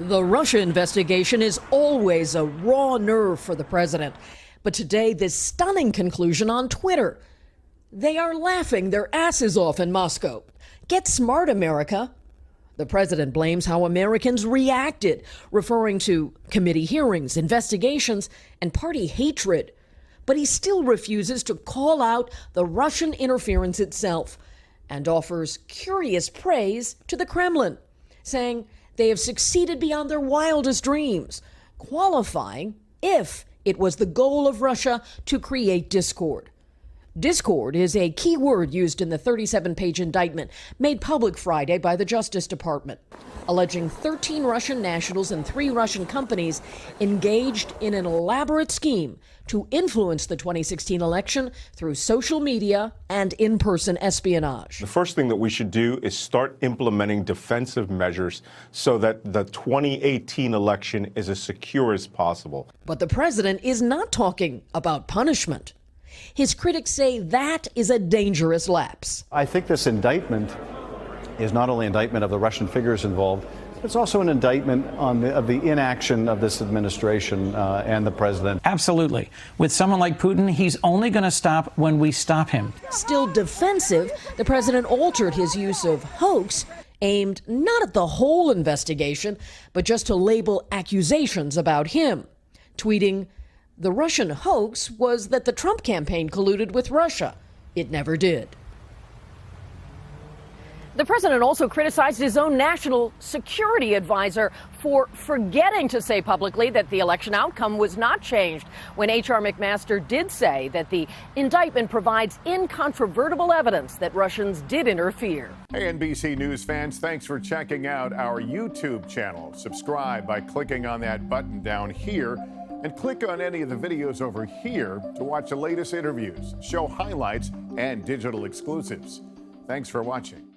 The Russia investigation is always a raw nerve for the president. But today, this stunning conclusion on Twitter. They are laughing their asses off in Moscow. Get smart, America. The president blames how Americans reacted, referring to committee hearings, investigations, and party hatred. But he still refuses to call out the Russian interference itself and offers curious praise to the Kremlin, saying they have succeeded beyond their wildest dreams, qualifying if it was the goal of Russia to create discord. Discord is a key word used in the 37-page indictment made public Friday by the Justice Department, alleging 13 Russian nationals and 3 Russian companies engaged in an elaborate scheme to influence the 2016 election through social media and in-person espionage. The first thing that we should do is start implementing defensive measures so that the 2018 election is as secure as possible. But the president is not talking about punishment. His critics say that is a dangerous lapse. I think this indictment is not only an indictment of the Russian figures involved, it's also an indictment of the inaction of this administration and the president. Absolutely. With someone like Putin, he's only going to stop when we stop him. Still defensive, the president altered his use of hoax, aimed not at the whole investigation, but just to label accusations about him, tweeting, "The Russian hoax was that the Trump campaign colluded with Russia. It never did." The president also criticized his own national security advisor for forgetting to say publicly that the election outcome was not changed when H.R. McMaster did say that the indictment provides incontrovertible evidence that Russians did interfere. Hey, NBC News fans, thanks for checking out our YouTube channel. Subscribe by clicking on that button down here and click on any of the videos over here to watch the latest interviews, show highlights, and digital exclusives. Thanks for watching.